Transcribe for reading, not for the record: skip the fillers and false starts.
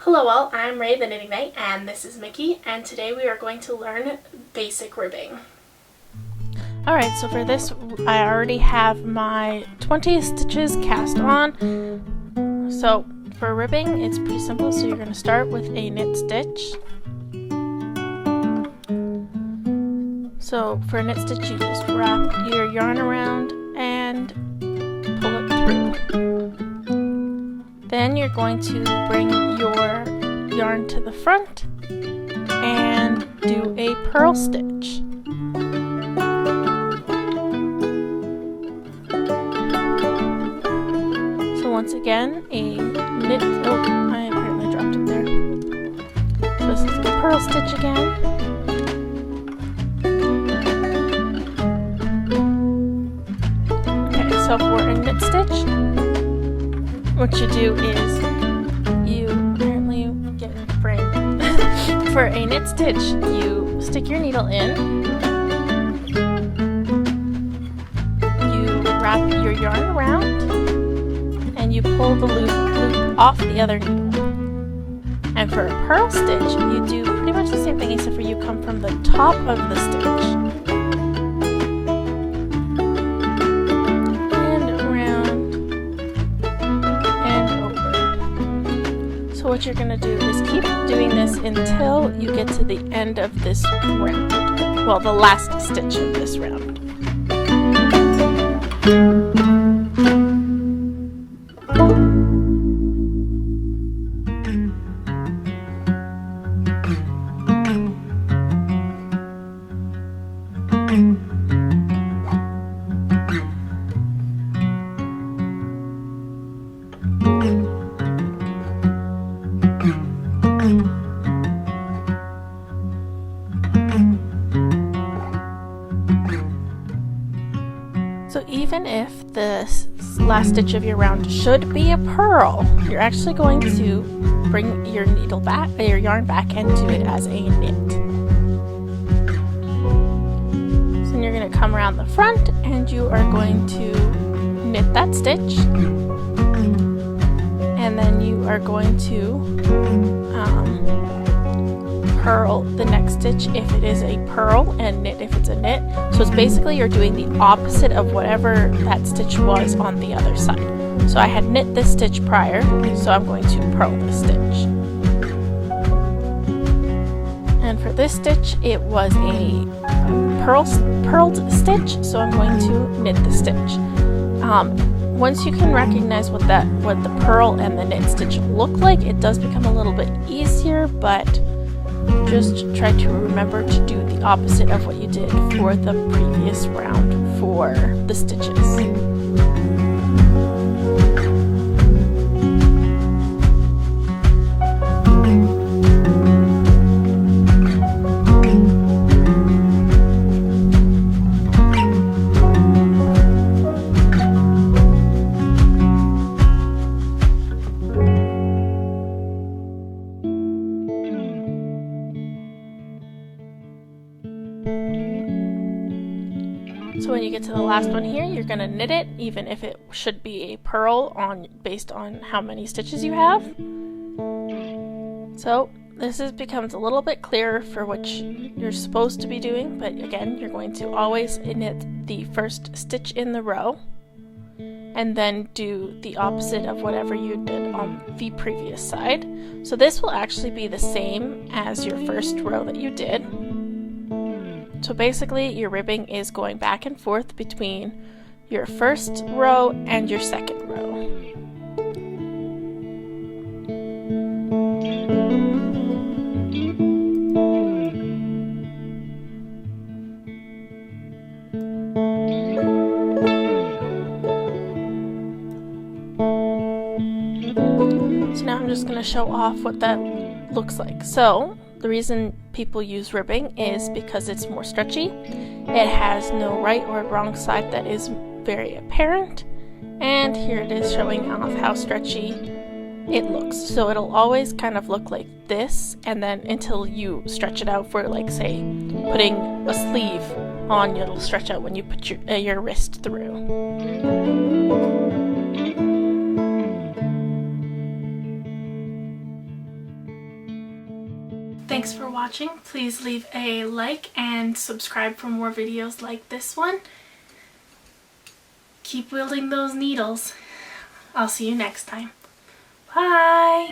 Hello all, I'm Ray the Knitting Knight and this is Mickey, and today we are going to learn basic ribbing. Alright, so for this I already have my 20 stitches cast on. So for ribbing it's pretty simple, so you're going to start with a knit stitch. So for a knit stitch you just wrap your yarn around and pull it through. Then you're going to bring your yarn to the front and do a purl stitch. So once again, a knit, oh, I apparently dropped it there. So this is a purl stitch again. Okay, so for a knit stitch, what you do is you apparently get in frame. For a knit stitch, you stick your needle in, you wrap your yarn around, and you pull the loop off the other needle. And for a purl stitch, you do pretty much the same thing, except for you come from the top of the stitch So what you're going to do is keep doing this until you get to the end of this round. Well, the last stitch of this round. So even if the last stitch of your round should be a purl, you're actually going to bring your needle back, your yarn back, and do it as a knit. So then you're going to come around the front and you are going to knit that stitch, and then you are going to purl the next stitch if it is a purl and knit if it's a knit. So it's basically you're doing the opposite of whatever that stitch was on the other side. So I had knit this stitch prior, so I'm going to purl this stitch. And for this stitch it was a purled stitch, so I'm going to knit the stitch. Once you can recognize what the purl and the knit stitch look like, it does become a little bit easier, but just try to remember to do the opposite of what you did for the previous round for the stitches. So when you get to the last one here, you're going to knit it, even if it should be a purl based on how many stitches you have. So this becomes a little bit clearer for what you're supposed to be doing, but again, you're going to always knit the first stitch in the row, and then do the opposite of whatever you did on the previous side. So this will actually be the same as your first row that you did. So basically your ribbing is going back and forth between your first row and your second row. So now I'm just going to show off what that looks like. So the reason people use ribbing is because it's more stretchy. It has no right or wrong side that is very apparent. And here it is showing off how stretchy it looks. So it'll always kind of look like this, and then until you stretch it out for, like, say, putting a sleeve on, it'll stretch out when you put your wrist through. Thanks for watching. Please leave a like and subscribe for more videos like this one. Keep wielding those needles. I'll see you next time. Bye!